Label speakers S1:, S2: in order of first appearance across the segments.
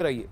S1: रहिए।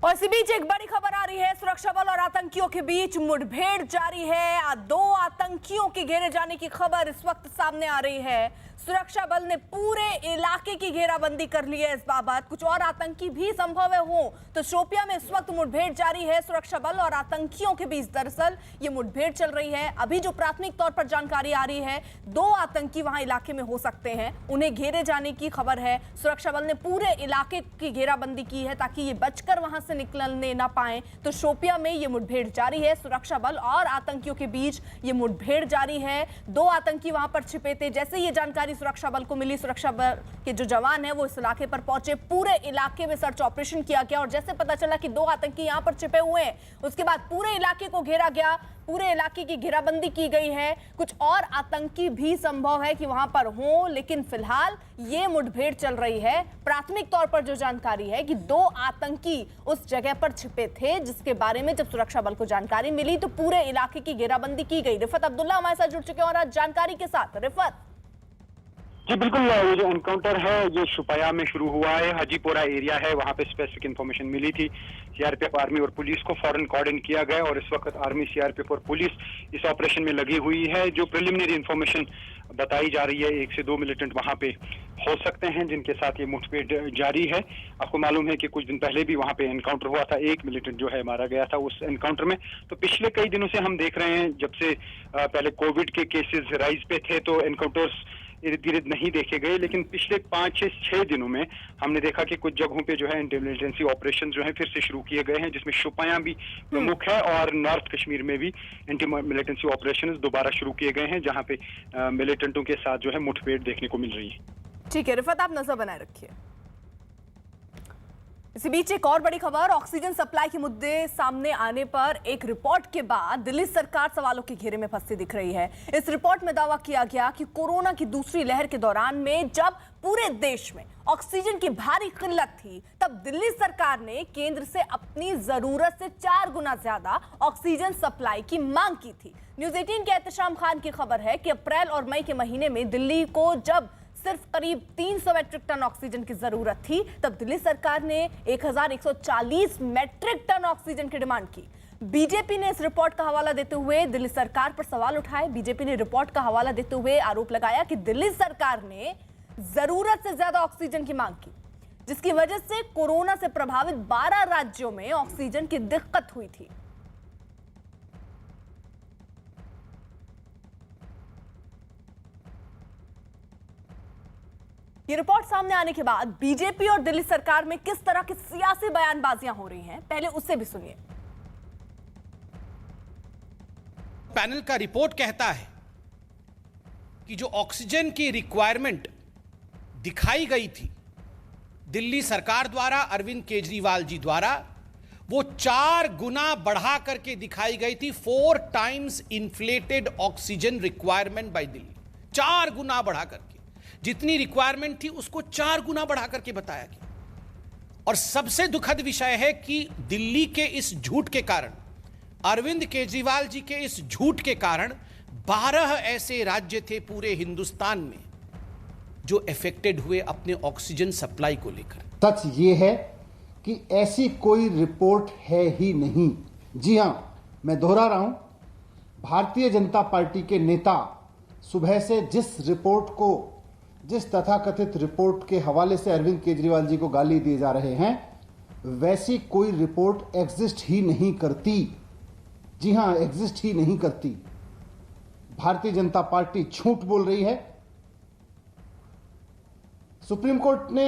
S2: और इसी बीच एक बड़ी खबर आ रही है। सुरक्षा बल और आतंकियों के बीच मुठभेड़ जारी है। दो आतंकियों के घेरे जाने की खबर इस वक्त सामने आ रही है। सुरक्षा बल ने पूरे इलाके की घेराबंदी कर ली है। इस बाबत कुछ और आतंकी भी संभव है हो तो शोपियां में इस वक्त मुठभेड़ जारी है। सुरक्षा बल और आतंकियों के बीच दरअसल ये मुठभेड़ चल रही है। अभी जो प्राथमिक तौर पर जानकारी आ रही है, दो आतंकी वहां इलाके में हो सकते हैं, उन्हें घेरे जाने की खबर है। सुरक्षा बल ने पूरे इलाके की घेराबंदी की है ताकि ये बचकर वहां से निकलने ना पाए। तो शोपियां में ये मुठभेड़ जारी है। सुरक्षा बल और आतंकियों के बीच ये मुठभेड़ जारी है। दो आतंकी वहां पर छिपे थे। जैसे ये जानकारी सुरक्षा बल को मिली, सुरक्षा बल के जो जवान हैं वो इस इलाके पर पहुंचे। पूरे इलाके में सर्च ऑपरेशन किया गया और जैसे पता चला कि दो आतंकी यहां पर छिपे हुए हैं, उसके बाद पूरे इलाके को घेरा गया। पूरे इलाके की घेराबंदी की गई है। कुछ और आतंकी भी संभव है कि वहां पर हो, लेकिन फिलहाल ये मुठभेड़ चल रही है। प्राथमिक तौर पर जो जानकारी है कि दो आतंकी उस जगह पर छिपे थे, जिसके बारे में जब सुरक्षा बल को जानकारी मिली तो पूरे इलाके की घेराबंदी की गई। रिफत अब्दुल्ला हमारे साथ जुड़ चुके हैं और आज जानकारी के साथ। रिफत
S3: जी बिल्कुल, ये जो एनकाउंटर है ये शुपाया में शुरू हुआ है। हाजीपुरा एरिया है, वहां पे स्पेसिफिक इन्फॉर्मेशन मिली थी। सीआरपीएफ, आर्मी और पुलिस को फौरन कोऑर्डिनेट किया गया और इस वक्त आर्मी, सीआरपीएफ और पुलिस इस ऑपरेशन में लगी हुई है। जो प्रिलिमिनरी इन्फॉर्मेशन बताई जा रही है, 1 से 2 मिलिटेंट वहां पे हो सकते हैं जिनके साथ ये मुठभेड़ जारी है। आपको मालूम है कि कुछ दिन पहले भी वहां पे एनकाउंटर हुआ था, 1 मिलिटेंट जो है मारा गया था उस एनकाउंटर में। तो पिछले कई दिनों से हम देख रहे हैं, जब से पहले कोविड के केसेस राइज पे थे तो एनकाउंटर्स इर्द गिर्द नहीं देखे गए, लेकिन पिछले 5 से 6 दिनों में हमने देखा कि कुछ जगहों पे जो है इंटेलिजेंसी ऑपरेशन जो है फिर से शुरू किए गए हैं, जिसमें शुपाया भी प्रमुख है और नॉर्थ कश्मीर में भी एंटी मिलिटेंसी ऑपरेशन दोबारा शुरू किए गए हैं, जहां पे मिलिटेंटों के साथ जो है मुठभेड़ देखने को मिल रही है।
S2: ठीक है रिफत, आप नजर बनाए रखिए। इसी बीच एक और बड़ी खबर, ऑक्सीजन सप्लाई के मुद्दे सामने आने पर एक रिपोर्ट के बाद दिल्ली सरकार सवालों के घेरे में फंसी दिख रही है। इस रिपोर्ट में दावा किया गया कि कोरोना की दूसरी लहर के दौरान में जब पूरे देश में ऑक्सीजन की भारी किल्लत थी, तब दिल्ली सरकार ने केंद्र से अपनी जरूरत से 4 गुना ज्यादा ऑक्सीजन सप्लाई की मांग की थी। न्यूज 18 के एहतशाम खान की खबर है कि अप्रैल और मई के महीने में दिल्ली को जब सिर्फ करीब 300 मैट्रिक टन ऑक्सीजन की जरूरत थी, तब दिल्ली सरकार ने 1140 मैट्रिक टन ऑक्सीजन की डिमांड की। बीजेपी ने इस रिपोर्ट का हवाला देते हुए दिल्ली सरकार पर सवाल उठाए। बीजेपी ने रिपोर्ट का हवाला देते हुए आरोप लगाया कि दिल्ली सरकार ने जरूरत से ज्यादा ऑक्सीजन की मांग की, जिसकी वजह से कोरोना से प्रभावित 12 राज्यों में ऑक्सीजन की दिक्कत हुई थी। ये रिपोर्ट सामने आने के बाद बीजेपी और दिल्ली सरकार में किस तरह की सियासी बयानबाजियां हो रही हैं, पहले उससे भी सुनिए।
S4: पैनल का रिपोर्ट कहता है कि जो ऑक्सीजन की रिक्वायरमेंट दिखाई गई थी दिल्ली सरकार द्वारा, अरविंद केजरीवाल जी द्वारा, वो 4 गुना बढ़ा करके दिखाई गई थी। 4 times inflated oxygen requirement by Delhi. 4 गुना बढ़ा करके जितनी रिक्वायरमेंट थी उसको 4 गुना बढ़ा करके बताया गया। और सबसे दुखद विषय है कि दिल्ली के इस झूठ के कारण, अरविंद केजरीवाल जी के इस झूठ के कारण 12 ऐसे राज्य थे पूरे हिंदुस्तान में जो अफेक्टेड हुए अपने ऑक्सीजन सप्लाई को लेकर।
S5: सच ये है कि ऐसी कोई रिपोर्ट है ही नहीं। जी हां, मैं दोहरा रहा हूं, भारतीय जनता पार्टी के नेता सुबह से जिस तथाकथित रिपोर्ट के हवाले से अरविंद केजरीवाल जी को गाली दिए जा रहे हैं, वैसी कोई रिपोर्ट एग्जिस्ट ही नहीं करती। जी हां, एग्जिस्ट ही नहीं करती। भारतीय जनता पार्टी झूठ बोल रही है। सुप्रीम कोर्ट ने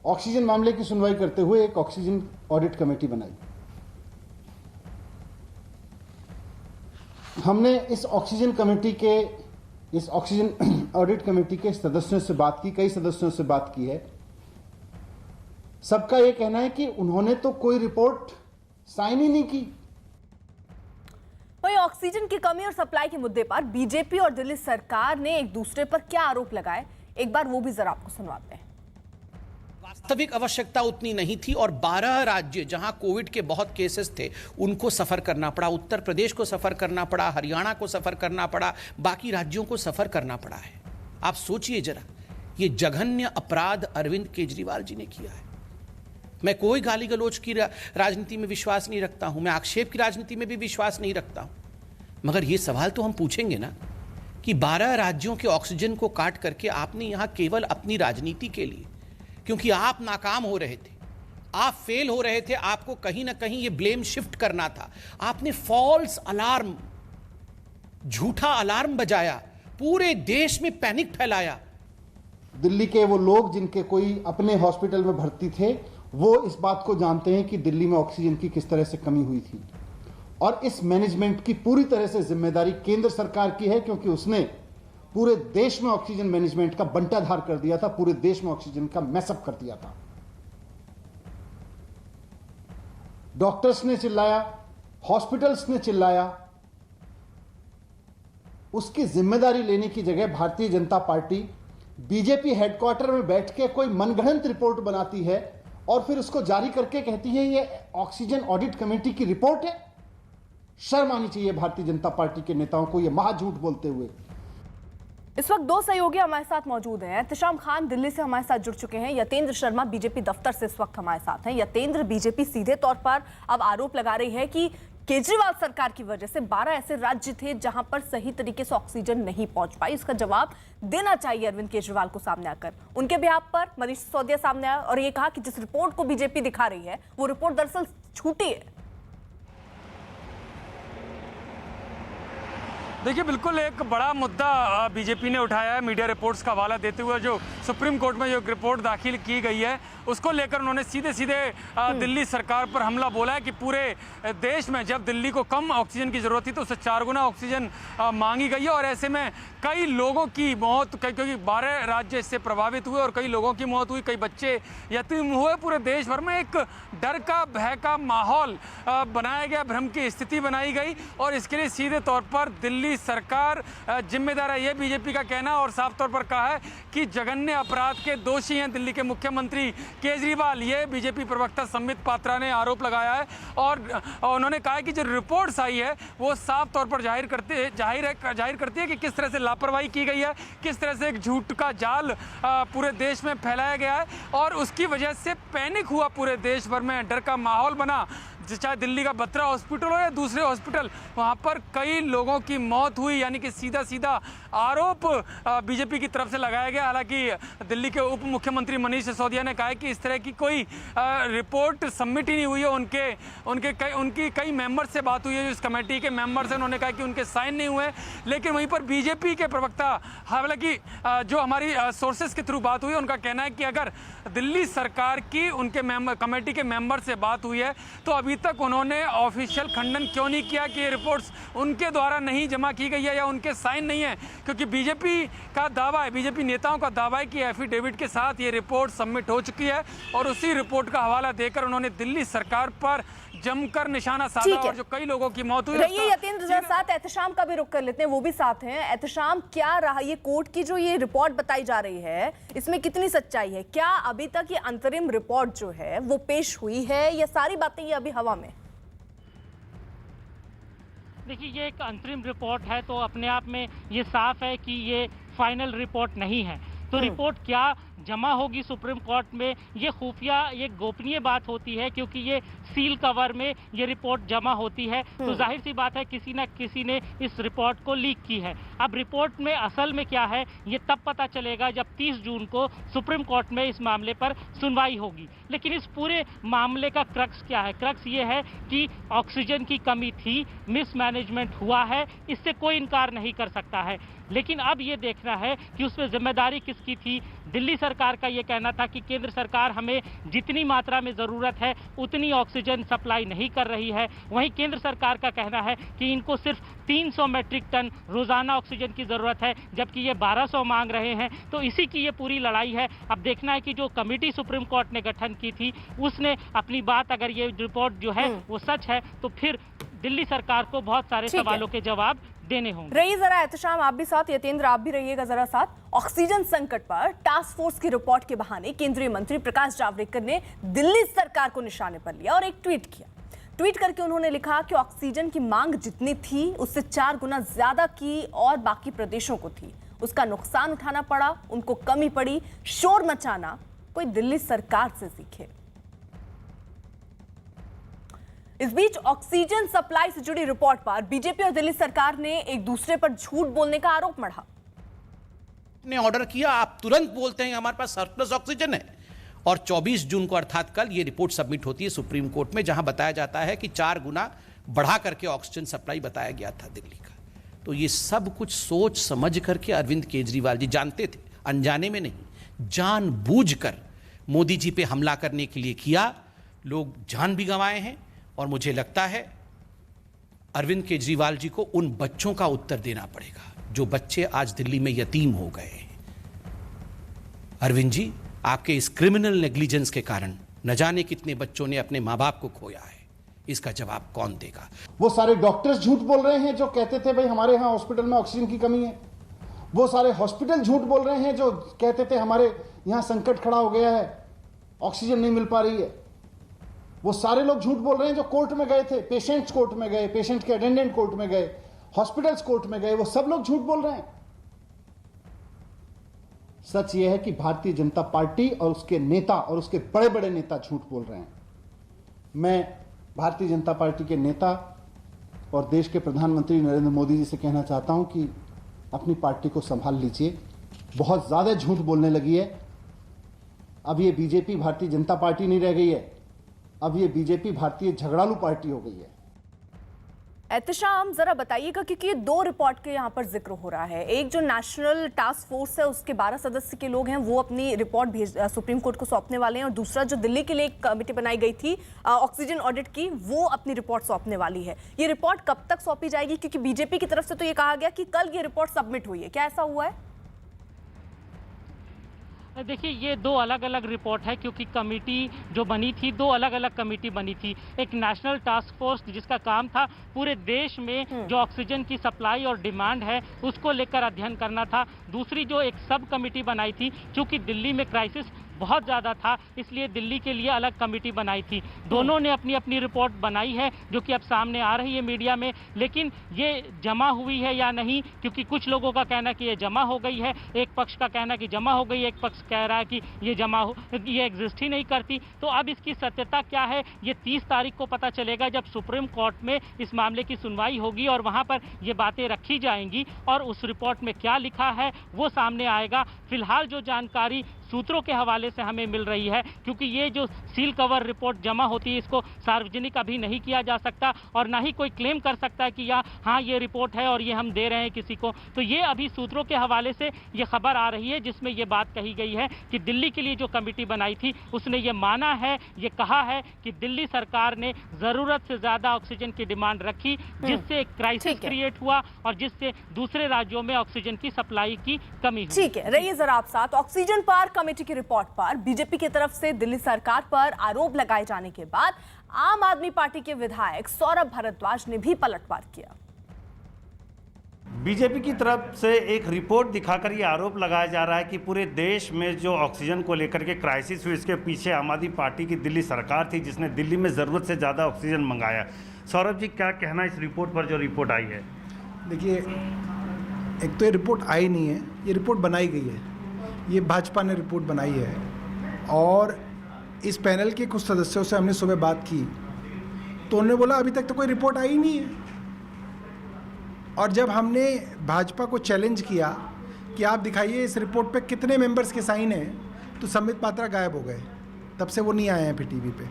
S5: ऑक्सीजन मामले की सुनवाई करते हुए एक ऑक्सीजन ऑडिट कमेटी बनाई। हमने इस ऑक्सीजन ऑडिट कमेटी के सदस्यों से बात की, कई सदस्यों से बात की है। सबका यह कहना है कि उन्होंने तो कोई रिपोर्ट साइन ही नहीं की।
S2: वहीं ऑक्सीजन की कमी और सप्लाई के मुद्दे पर बीजेपी और दिल्ली सरकार ने एक दूसरे पर क्या आरोप लगाए, एक बार वो भी जरा आपको सुनवाते हैं।
S4: वास्तविक आवश्यकता उतनी नहीं थी और 12 राज्य जहां कोविड के बहुत केसेस थे उनको सफर करना पड़ा। उत्तर प्रदेश को सफर करना पड़ा, हरियाणा को सफर करना पड़ा, बाकी राज्यों को सफर करना पड़ा है। आप सोचिए जरा, ये जघन्य अपराध अरविंद केजरीवाल जी ने किया है। मैं कोई गाली गलौज की राजनीति में विश्वास नहीं रखता हूं, मैं आक्षेप की राजनीति में भी विश्वास नहीं रखता हूं, मगर ये सवाल तो हम पूछेंगे ना कि 12 राज्यों के ऑक्सीजन को काट करके आपने यहां केवल अपनी राजनीति के लिए, क्योंकि आप नाकाम हो रहे थे, आप फेल हो रहे थे, आपको कहीं ना कहीं ये ब्लेम शिफ्ट करना था, आपने फॉल्स अलार्म, झूठा अलार्म बजाया, पूरे देश में पैनिक फैलाया।
S5: दिल्ली के वो लोग जिनके कोई अपने हॉस्पिटल में भर्ती थे, वो इस बात को जानते हैं कि दिल्ली में ऑक्सीजन की किस तरह से कमी हुई थी, और इस मैनेजमेंट की पूरी तरह से जिम्मेदारी केंद्र सरकार की है, क्योंकि उसने पूरे देश में ऑक्सीजन मैनेजमेंट का बंटाधार कर दिया था, पूरे देश में ऑक्सीजन का मैसअप कर दिया था। डॉक्टर्स ने चिल्लाया, हॉस्पिटल्स ने चिल्लाया, उसकी जिम्मेदारी लेने की जगह Bharatiya Janata party BJP headquarter में बैठ के कोई मनगढ़ंत रिपोर्ट बनाती है और फिर उसको जारी करके कहती है ये ऑक्सीजन ऑडिट कमेटी की रिपोर्ट है। शर्म आनी चाहिए भारतीय जनता पार्टी के नेताओं को ये महाझूठ बोलते हुए।
S2: इस वक्त दो सहयोगी हमारे साथ मौजूद हैं। एहतशाम खान दिल्ली से हमारे साथ जुड़ चुके हैं, यतेंद्र शर्मा बीजेपी दफ्तर से इस वक्त हमारे साथ हैं। यतेंद्र, बीजेपी सीधे तौर पर अब आरोप लगा रही है कि केजरीवाल सरकार की वजह से 12 ऐसे राज्य थे जहां पर सही तरीके से ऑक्सीजन नहीं पहुंच पाई। इसका जवाब देना चाहिए अरविंद केजरीवाल को सामने आकर। उनके बिहाफ पर मनीष सिसोदिया सामने आया और ये कहा कि जिस रिपोर्ट को बीजेपी दिखा रही है वो रिपोर्ट दरअसल झूठी है।
S1: देखिए, बिल्कुल एक बड़ा मुद्दा बीजेपी ने उठाया है मीडिया रिपोर्ट्स का हवाला देते हुए। जो सुप्रीम कोर्ट में जो रिपोर्ट दाखिल की गई है उसको लेकर उन्होंने सीधे सीधे दिल्ली सरकार पर हमला बोला है कि पूरे देश में जब दिल्ली को कम ऑक्सीजन की ज़रूरत थी तो उससे 4 गुना ऑक्सीजन मांगी गई है, और ऐसे में कई लोगों की मौत, क्योंकि 12 राज्य इससे प्रभावित हुए और कई लोगों की मौत हुई, कई बच्चे यतीम हुए। पूरे देश भर में एक डर का, भय का माहौल बनाया गया, भ्रम की स्थिति बनाई गई, और इसके लिए सीधे तौर पर दिल्ली सरकार जिम्मेदार है, ये बीजेपी का कहना। और साफ तौर पर कहा है कि जघन्य अपराध के दोषी हैं दिल्ली के मुख्यमंत्री केजरीवाल। ये बीजेपी प्रवक्ता संबित पात्रा ने आरोप लगाया है, और उन्होंने कहा है कि जो रिपोर्ट्स आई है वो साफ तौर पर जाहिर करती है कि किस तरह से लापरवाही की गई है, किस तरह से एक झूठ का जाल पूरे देश में फैलाया गया है, और उसकी वजह से पैनिक हुआ पूरे देश भर में, डर का माहौल बना। चाहे दिल्ली का बत्रा हॉस्पिटल हो या दूसरे हॉस्पिटल, वहाँ पर कई लोगों की मौत हुई, यानी कि सीधा सीधा आरोप बीजेपी की तरफ से लगाया गया। हालांकि दिल्ली के उप मुख्यमंत्री मनीष सिसोदिया ने कहा है कि इस तरह की कोई रिपोर्ट सबमिट ही नहीं हुई है। उनकी कई मेंबर्स से बात हुई है, जो इस कमेटी के मेंबर्स हैं, उन्होंने कहा कि उनके साइन नहीं हुए। लेकिन वहीं पर बीजेपी के प्रवक्ता, हालांकि जो हमारी सोर्सेज के थ्रू बात हुई है, उनका कहना है कि अगर दिल्ली सरकार की उनके कमेटी के मेंबर से बात हुई है तो अभी तक उन्होंने ऑफिशियल खंडन क्यों नहीं किया कि ये रिपोर्ट्स उनके द्वारा नहीं जमा की गई है या उनके साइन नहीं है, क्योंकि बीजेपी का दावा है, बीजेपी नेताओं का दावा है कि एफिडेविट के साथ ये रिपोर्ट सबमिट हो चुकी है, और उसी रिपोर्ट का हवाला देकर उन्होंने दिल्ली सरकार पर जमकर निशाना साधा, और जो कई लोगों की मौत हुई।
S2: रहिए यतेंद्र जरा साथ एहतशाम का भी रुख कर लेते हैं, वो भी साथ हैं। एहतशाम, क्या रहा ये कोर्ट की जो ये रिपोर्ट बताई जा रही है, इसमें कितनी सच्चाई है? क्या अभी तक ये अंतरिम रिपोर्ट जो है वो पेश हुई है या सारी बातें ये अभी हवा में?
S6: देखिए, ये एक अंतरिम रिपोर्ट है तो अपने आप में ये साफ है कि ये फाइनल रिपोर्ट नहीं है। तो रिपोर्ट क्या जमा होगी सुप्रीम कोर्ट में, ये खुफिया, ये गोपनीय बात होती है, क्योंकि ये सील कवर में ये रिपोर्ट जमा होती है। तो जाहिर सी बात है किसी न किसी ने इस रिपोर्ट को लीक की है। अब रिपोर्ट में असल में क्या है ये तब पता चलेगा जब 30 जून को सुप्रीम कोर्ट में इस मामले पर सुनवाई होगी। लेकिन इस पूरे मामले का क्रक्स क्या है? क्रक्स ये है कि ऑक्सीजन की कमी थी, मिसमैनेजमेंट हुआ है, इससे कोई इनकार नहीं कर सकता है। लेकिन अब ये देखना है कि उसमें जिम्मेदारी किसकी थी। दिल्ली सरकार का ये कहना था कि केंद्र सरकार हमें जितनी मात्रा में ज़रूरत है उतनी ऑक्सीजन सप्लाई नहीं कर रही है। वहीं केंद्र सरकार का कहना है कि इनको सिर्फ 300 मैट्रिक टन रोज़ाना ऑक्सीजन की ज़रूरत है, जबकि ये 1200 मांग रहे हैं। तो इसी की ये पूरी लड़ाई है। अब देखना है कि जो कमेटी सुप्रीम कोर्ट ने गठन की थी उसने अपनी बात, अगर ये रिपोर्ट जो है वो सच है तो फिर दिल्ली सरकार को बहुत सारे सवालों के जवाब देने होंगे।
S2: रहिए जरा एहतशाम, आप भी साथ, यतेंद्र आप भी रहिएगा जरा साथ। ऑक्सीजन संकट पर टास्क फोर्स की रिपोर्ट के बहाने केंद्रीय मंत्री प्रकाश जावड़ेकर ने दिल्ली सरकार को निशाने पर लिया और एक ट्वीट किया। ट्वीट करके उन्होंने लिखा कि ऑक्सीजन की मांग जितनी थी उससे 4 गुना ज्यादा की और बाकी प्रदेशों को थी। उसका नुकसान उठाना पड़ा, उनको कमी पड़ी। शोर मचाना कोई दिल्ली सरकार से सीखे। इस बीच ऑक्सीजन सप्लाई से जुड़ी रिपोर्ट पर बीजेपी और दिल्ली सरकार ने एक दूसरे पर झूठ बोलने का आरोप मढ़ा।
S4: ने ऑर्डर किया, आप तुरंत बोलते हैं हमारे पास सरप्लस ऑक्सीजन है, और 24 जून को अर्थात कल ये रिपोर्ट सबमिट होती है सुप्रीम कोर्ट में, जहां बताया जाता है कि 4 गुना बढ़ा करके ऑक्सीजन सप्लाई बताया गया था दिल्ली का। तो ये सब कुछ सोच समझ करके अरविंद केजरीवाल जी जानते थे, अनजाने में नहीं, जानबूझकर मोदी जी पे हमला करने के लिए किया। लोग जान भी गंवाए हैं, और मुझे लगता है अरविंद केजरीवाल जी को उन बच्चों का उत्तर देना पड़ेगा जो बच्चे आज दिल्ली में यतीम हो गए हैं। अरविंद जी, आपके इस क्रिमिनल नेग्लिजेंस के कारण न जाने कितने बच्चों ने अपने मां बाप को खोया है। इसका जवाब कौन देगा?
S5: वो सारे डॉक्टर्स झूठ बोल रहे हैं जो कहते थे भाई हमारे यहाँ हॉस्पिटल में ऑक्सीजन की कमी है। वो सारे हॉस्पिटल झूठ बोल रहे हैं जो कहते थे हमारे यहाँ संकट खड़ा हो गया है, ऑक्सीजन नहीं मिल पा रही है। वो सारे लोग झूठ बोल रहे हैं जो कोर्ट में गए थे, पेशेंट्स कोर्ट में गए, पेशेंट के अटेंडेंट कोर्ट में गए, हॉस्पिटल्स कोर्ट में गए, वो सब लोग झूठ बोल रहे हैं। सच यह है कि भारतीय जनता पार्टी और उसके नेता और उसके बड़े बड़े नेता झूठ बोल रहे हैं। मैं भारतीय जनता पार्टी के नेता और देश के प्रधानमंत्री नरेंद्र मोदी जी से कहना चाहता हूं कि अपनी पार्टी को संभाल लीजिए, बहुत ज्यादा झूठ बोलने लगी है। अब ये बीजेपी भारतीय जनता पार्टी नहीं रह गई है, अब ये बीजेपी भारतीय झगड़ालू पार्टी हो गई है।
S2: एहतशाम, जरा बताइएगा, क्योंकि ये 2 रिपोर्ट के यहाँ पर जिक्र हो रहा है। एक जो नेशनल टास्क फोर्स है उसके 12 सदस्य के लोग हैं, वो अपनी रिपोर्ट सुप्रीम कोर्ट को सौंपने वाले हैं, और दूसरा जो दिल्ली के लिए एक कमेटी बनाई गई थी ऑक्सीजन ऑडिट की, वो अपनी रिपोर्ट सौंपने वाली है। ये रिपोर्ट कब तक सौंपी जाएगी? क्योंकि बीजेपी की तरफ से तो ये कहा गया कि कल ये रिपोर्ट सबमिट हुई है, क्या ऐसा हुआ है?
S6: देखिए, ये 2 अलग अलग रिपोर्ट है, क्योंकि कमेटी जो बनी थी, 2 अलग अलग कमेटी बनी थी। एक नेशनल टास्क फोर्स जिसका काम था पूरे देश में जो ऑक्सीजन की सप्लाई और डिमांड है उसको लेकर अध्ययन करना था। दूसरी जो एक सब कमेटी बनाई थी, क्योंकि दिल्ली में क्राइसिस बहुत ज़्यादा था, इसलिए दिल्ली के लिए अलग कमेटी बनाई थी। दोनों ने अपनी अपनी रिपोर्ट बनाई है जो कि अब सामने आ रही है मीडिया में, लेकिन ये जमा हुई है या नहीं, क्योंकि कुछ लोगों का कहना कि ये जमा हो गई है, एक पक्ष का कहना कि जमा हो गई, एक पक्ष कह रहा है कि ये एग्जिस्ट ही नहीं करती। तो अब इसकी सत्यता क्या है, ये 30 तारीख को पता चलेगा, जब सुप्रीम कोर्ट में इस मामले की सुनवाई होगी और वहाँ पर ये बातें रखी जाएंगी और उस रिपोर्ट में क्या लिखा है वो सामने आएगा। फिलहाल जो जानकारी सूत्रों के हवाले से हमें मिल रही है, क्योंकि ये जो सील कवर रिपोर्ट जमा होती है इसको सार्वजनिक अभी नहीं किया जा सकता, और ना ही कोई क्लेम कर सकता है कि हाँ ये रिपोर्ट है और ये हम दे रहे हैं किसी को। तो ये अभी सूत्रों के हवाले से ये खबर आ रही है, जिसमें ये बात कही गई है कि दिल्ली के लिए जो कमेटी बनाई थी उसने ये माना है, ये कहा है कि दिल्ली सरकार ने ज़रूरत से ज़्यादा ऑक्सीजन की डिमांड रखी, जिससे एक क्राइसिस क्रिएट हुआ और जिससे दूसरे राज्यों में ऑक्सीजन की सप्लाई की कमी हुई।
S2: ठीक है, रहिए जरा आप साथ। ऑक्सीजन पर कमेटी की रिपोर्ट पर बीजेपी की तरफ से दिल्ली सरकार पर आरोप लगाए जाने के बाद आम आदमी पार्टी के विधायक सौरभ भारद्वाज ने भी पलटवार किया।
S7: बीजेपी की तरफ से एक रिपोर्ट दिखाकर ये आरोप लगाया जा रहा है कि पूरे देश में जो ऑक्सीजन को लेकर के क्राइसिस हुई, इसके पीछे आम आदमी पार्टी की दिल्ली सरकार थी, जिसने दिल्ली में ज़रूरत से ज़्यादा ऑक्सीजन मंगाया। सौरभ जी, क्या कहना इस रिपोर्ट पर, जो रिपोर्ट आई है?
S8: देखिए, एक तो ये रिपोर्ट आई नहीं है, ये रिपोर्ट बनाई गई है। ये भाजपा ने रिपोर्ट बनाई है, और इस पैनल के कुछ सदस्यों से हमने सुबह बात की तो उन्होंने बोला अभी तक तो कोई रिपोर्ट आई नहीं है। और जब हमने भाजपा को चैलेंज किया कि आप दिखाइए इस रिपोर्ट पे कितने मेंबर्स के साइन हैं, तो संबित पात्रा गायब हो गए, तब से वो नहीं आए हैं फिर टीवी पे।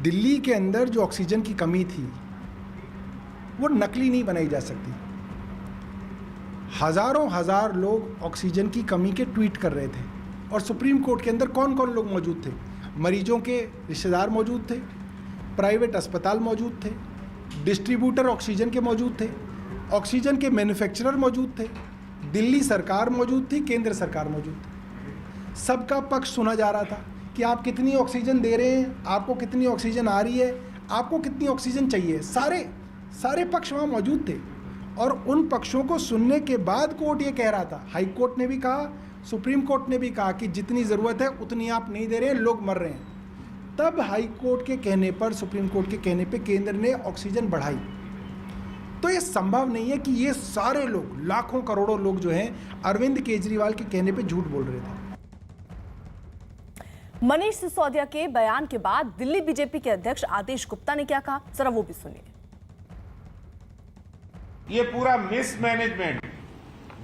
S8: दिल्ली के अंदर जो ऑक्सीजन की कमी थी वो नकली नहीं बनाई जा सकती। हज़ारों हज़ार लोग ऑक्सीजन की कमी के ट्वीट कर रहे थे, और सुप्रीम कोर्ट के अंदर कौन कौन लोग मौजूद थे? मरीजों के रिश्तेदार मौजूद थे, प्राइवेट अस्पताल मौजूद थे, डिस्ट्रीब्यूटर ऑक्सीजन के मौजूद थे, ऑक्सीजन के मैन्युफैक्चरर मौजूद थे, दिल्ली सरकार मौजूद थी, केंद्र सरकार मौजूद थी। सबका पक्ष सुना जा रहा था कि आप कितनी ऑक्सीजन दे रहे हैं, आपको कितनी ऑक्सीजन आ रही है, आपको कितनी ऑक्सीजन चाहिए। सारे पक्ष वहाँ मौजूद थे, और उन पक्षों को सुनने के बाद कोर्ट ये कह रहा था, हाई कोर्ट ने भी कहा, सुप्रीम कोर्ट ने भी कहा कि जितनी ज़रूरत है उतनी आप नहीं दे रहे हैं, लोग मर रहे हैं। तब हाई कोर्ट के कहने पर, सुप्रीम कोर्ट के कहने पर केंद्र ने ऑक्सीजन बढ़ाई। तो ये संभव नहीं है कि ये सारे लोग, लाखों करोड़ों लोग जो हैं अरविंद केजरीवाल के कहने पे झूठ बोल रहे थे।
S2: मनीष सिसोदिया के बयान के बाद दिल्ली बीजेपी के अध्यक्ष आदेश गुप्ता ने क्या कहा, जरा वो भी सुनिए।
S9: ये पूरा मिसमैनेजमेंट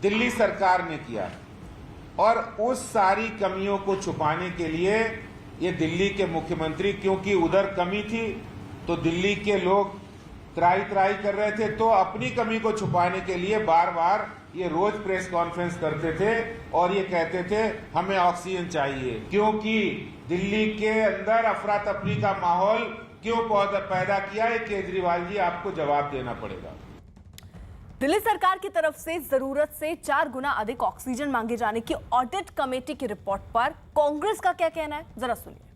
S9: दिल्ली सरकार ने किया और उस सारी कमियों को छुपाने के लिए ये दिल्ली के मुख्यमंत्री, क्योंकि उधर कमी थी तो दिल्ली के लोग त्राई कर रहे थे, तो अपनी कमी को छुपाने के लिए बार बार ये रोज प्रेस कॉन्फ्रेंस करते थे और ये कहते थे हमें ऑक्सीजन चाहिए। क्योंकि दिल्ली के अंदर अफरा तफरी का माहौल क्यों पैदा किया, ये केजरीवाल जी आपको जवाब देना पड़ेगा।
S2: दिल्ली सरकार की तरफ से जरूरत से 4 गुना अधिक ऑक्सीजन मांगे जाने की ऑडिट कमेटी की रिपोर्ट पर कांग्रेस का क्या कहना है, जरा सुनिए।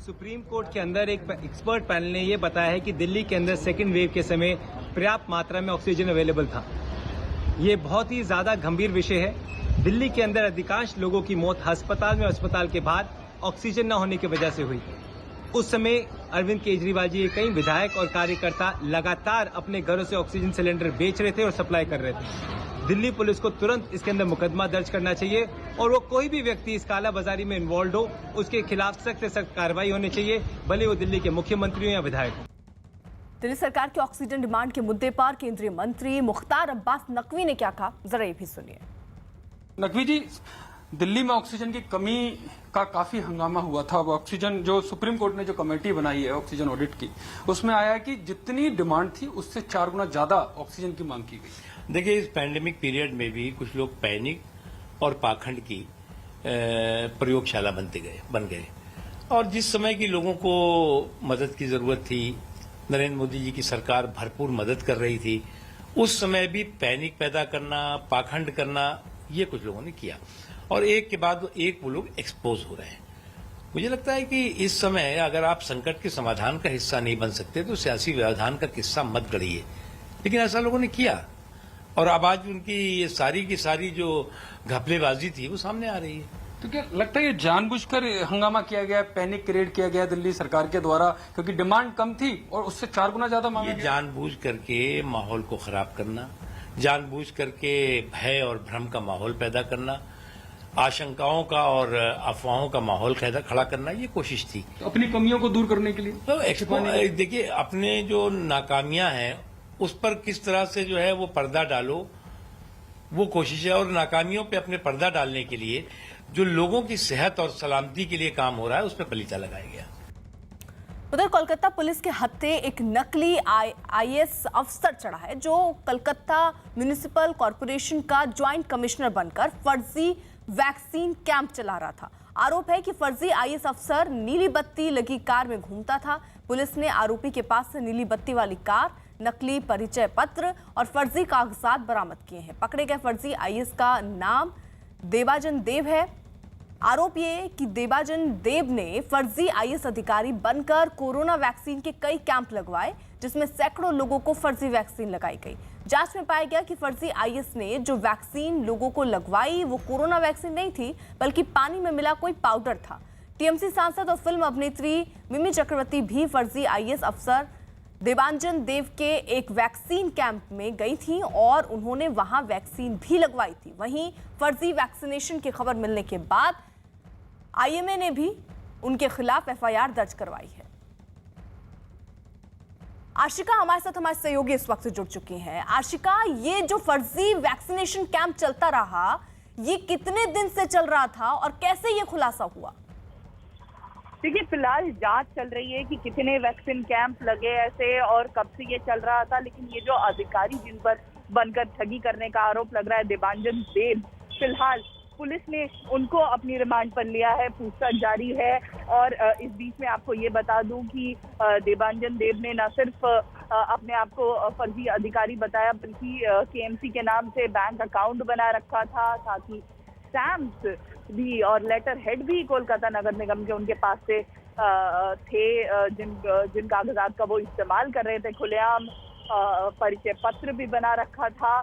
S10: सुप्रीम कोर्ट के अंदर एक एक्सपर्ट पैनल ने यह बताया है कि दिल्ली के अंदर सेकेंड वेव के समय पर्याप्त मात्रा में ऑक्सीजन अवेलेबल था। ये बहुत ही ज्यादा गंभीर विषय है। दिल्ली के अंदर अधिकांश लोगों की मौत अस्पताल में, अस्पताल के बाद ऑक्सीजन न होने की वजह से हुई। उस समय अरविंद केजरीवाल जी, कई विधायक और कार्यकर्ता लगातार अपने घरों से ऑक्सीजन सिलेंडर बेच रहे थे और सप्लाई कर रहे थे। दिल्ली पुलिस को तुरंत इसके अंदर मुकदमा दर्ज करना चाहिए और वो कोई भी व्यक्ति इस कालाबाजारी में इन्वॉल्व हो उसके खिलाफ सख्त से सख्त कार्रवाई होनी चाहिए, भले वो दिल्ली के मुख्यमंत्री हो या विधायक हो।
S2: दिल्ली सरकार के ऑक्सीजन डिमांड के मुद्दे पर केंद्रीय मंत्री मुख्तार अब्बास नकवी ने क्या कहा, जरा ये भी सुनिए।
S1: नकवी जी, दिल्ली में ऑक्सीजन की कमी का काफी हंगामा हुआ था। अब ऑक्सीजन जो सुप्रीम कोर्ट ने जो कमेटी बनाई है ऑक्सीजन ऑडिट की, उसमें आया है कि जितनी डिमांड थी उससे 4 गुना ज्यादा ऑक्सीजन की मांग की गई।
S11: देखिए, इस पैंडेमिक पीरियड में भी कुछ लोग पैनिक और पाखंड की प्रयोगशाला बन गए और जिस समय की लोगों को मदद की जरूरत थी, नरेंद्र मोदी जी की सरकार भरपूर मदद कर रही थी, उस समय भी पैनिक पैदा करना, पाखंड करना, ये कुछ लोगों ने किया और एक के बाद एक वो लोग एक्सपोज हो रहे हैं। मुझे लगता है कि इस समय अगर आप संकट के समाधान का हिस्सा नहीं बन सकते तो सियासी व्यवधान का किस्सा मत गढ़िए, लेकिन ऐसा लोगों ने किया और अब आज उनकी ये सारी की सारी जो घपलेबाजी थी वो सामने आ रही है।
S1: तो क्या लगता है ये जानबूझकर हंगामा किया गया, पैनिक क्रिएट किया गया दिल्ली सरकार के द्वारा, क्योंकि डिमांड कम थी और उससे 4 गुना ज्यादा मांगा गया?
S11: जानबूझ करके माहौल को खराब करना, जानबूझ करके भय और भ्रम का माहौल पैदा करना, आशंकाओं का और अफवाहों का माहौल खड़ा करना, ये कोशिश थी।
S1: तो अपनी कमियों को दूर करने के लिए
S11: तो देखिए, अपने जो नाकामियां हैं उस पर किस तरह से जो है वो पर्दा डालो, वो कोशिश है। और नाकामियों पे अपने पर्दा डालने के लिए जो लोगों की सेहत और सलामती के लिए काम हो रहा है उस पर पलीता लगाया गया।
S2: उधर कोलकाता पुलिस के हत्थे एक नकली आईएएस अफसर चढ़ा है जो कलकत्ता म्युनिसिपल कॉर्पोरेशन का ज्वाइंट कमिश्नर बनकर फर्जी वैक्सीन कैंप चला रहा था। आरोप है कि फर्जी आईएएस अफसर नीली बत्ती लगी कार में घूमता था। पुलिस ने आरोपी के पास से नीली बत्ती वाली कार, नकली परिचय पत्र और फर्जी कागजात बरामद किए हैं। पकड़े गए फर्जी आईएएस का नाम देबाजन देव है। आरोप ये कि देबाजन देव ने फर्जी आईएएस अधिकारी बनकर कोरोना वैक्सीन के कई कैंप लगवाए जिसमें सैकड़ों लोगों को फर्जी वैक्सीन लगाई गई। जांच में पाया गया कि फर्जी आईएएस ने जो वैक्सीन लोगों को लगवाई वो कोरोना वैक्सीन नहीं थी बल्कि पानी में मिला कोई पाउडर था। टीएमसी सांसद और फिल्म अभिनेत्री मिमी चक्रवर्ती भी फर्जी आईएएस अफसर देबांजन देव के एक वैक्सीन कैंप में गई थी और उन्होंने वहां वैक्सीन भी लगवाई थी। वहीं फर्जी वैक्सीनेशन की खबर मिलने के बाद आईएमए ने भी उनके खिलाफ एफआईआर दर्ज करवाई है। आशिका हमारे साथ, हमारे सहयोगी इस वक्त से जुड़ चुकी हैं। आशिका, ये जो फर्जी वैक्सीनेशन कैंप चलता रहा, ये कितने दिन से चल रहा था और कैसे ये खुलासा हुआ?
S12: देखिए, फिलहाल जांच चल रही है कि कितने वैक्सीन कैंप लगे ऐसे और कब से ये चल रहा था, लेकिन ये जो अधिकारी जिन पर बनकर ठगी करने का आरोप लग रहा है देबांजन देव, फिलहाल पुलिस ने उनको अपनी रिमांड पर लिया है, पूछताछ जारी है। और इस बीच में आपको ये बता दूं कि देबांजन देव ने न सिर्फ अपने आप को फर्जी अधिकारी बताया बल्कि केएमसी के नाम से बैंक अकाउंट बना रखा था, साथ ही स्टैम्प्स भी और लेटर हेड भी कोलकाता नगर निगम के उनके पास से थे जिन कागजात का वो इस्तेमाल कर रहे थे खुलेआम। परिचय पत्र भी बना रखा था।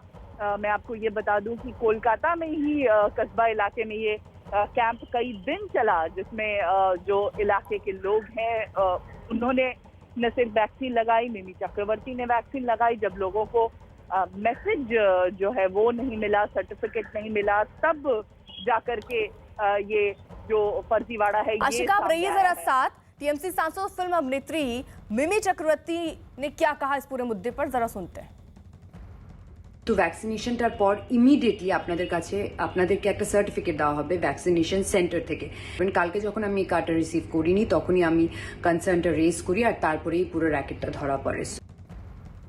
S12: मैं आपको ये बता दूं कि कोलकाता में ही कस्बा इलाके में ये कैंप कई दिन चला जिसमें जो इलाके के लोग हैं उन्होंने ने सिर्फ वैक्सीन लगाई, मिमी चक्रवर्ती ने वैक्सीन लगाई। जब लोगों को मैसेज जो है वो नहीं मिला, सर्टिफिकेट नहीं मिला, तब जाकर के ये जो फर्जीवाड़ा है।
S2: आशिका, आप रहिए जरा साथ। टीएमसी सांसद फिल्म अभिनेत्री मिमी चक्रवर्ती ने क्या कहा इस पूरे मुद्दे पर, जरा सुनते हैं।
S13: তো ভ্যাকসিনেশনটার পর ইমিডিয়েটলি আপনাদেরকে একটা সার্টিফিকেট দেওয়া হবে ভ্যাকসিনেশন সেন্টার থেকে। কালকে যখন আমি কার্ডটা রিসিভ করিনি তখনই আমি কনসার্নটা রেজ করি আর তারপরেই পুরো র্যাকেটটা ধরা পড়ে।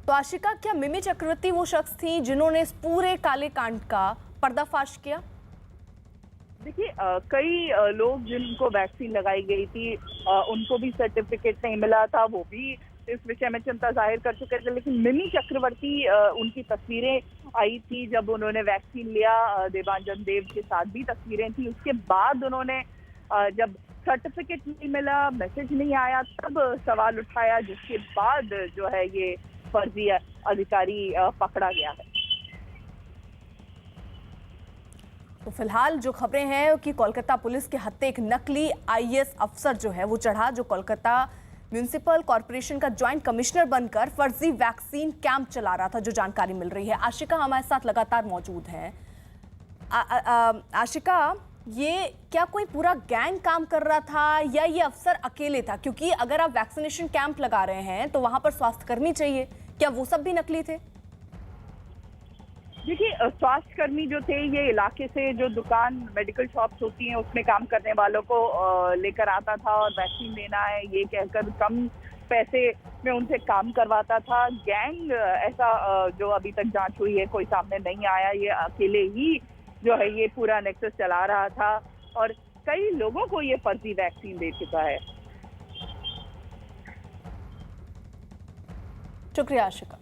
S2: तो आशिका, क्या मिमी चक्रवर्ती वो शख्स थी जिन्होंने इस पूरे काले कांड का पर्दाफाश किया?
S12: देखिए, कई लोग जिनको वैक्सीन लगाई गई थी उनको भी सर्टिफिकेट नहीं मिला था, वो भी इस विषय में चिंता जाहिर कर चुके थे। लेकिन मिमी चक्रवर्ती, उनकी तस्वीरें आई थी जब उन्होंने वैक्सीन लिया, देवांजन देव के साथ भी तस्वीरें थी। उसके बाद उन्होंने जब सर्टिफिकेट नहीं मिला, मैसेज नहीं आया, तब सवाल उठाया, जिसके बाद जो है ये फर्जी अधिकारी पकड़ा गया है।
S2: तो फिलहाल जो खबरें हैं कि कोलकाता पुलिस के हत्थे एक नकली आईएएस अफसर जो है वो चढ़ा, जो कोलकाता म्यूनिसिपल कॉर्पोरेशन का ज्वाइंट कमिश्नर बनकर फर्जी वैक्सीन कैंप चला रहा था, जो जानकारी मिल रही है। आशिका हमारे साथ लगातार मौजूद है। आशिका, ये क्या कोई पूरा गैंग काम कर रहा था या ये अफसर अकेले था? क्योंकि अगर आप वैक्सीनेशन कैंप लगा रहे हैं तो वहां पर स्वास्थ्यकर्मी चाहिए, क्या वो सब भी नकली थे?
S12: देखिए, स्वास्थ्यकर्मी जो थे ये इलाके से जो दुकान मेडिकल शॉप्स होती हैं उसमें काम करने वालों को लेकर आता था और वैक्सीन देना है ये कहकर कम पैसे में उनसे काम करवाता था। गैंग ऐसा जो अभी तक जांच हुई है कोई सामने नहीं आया। ये अकेले ही जो है ये पूरा नेक्सस चला रहा था और कई लोगों को ये फर्जी वैक्सीन दे चुका है।
S2: शुक्रिया आशिका।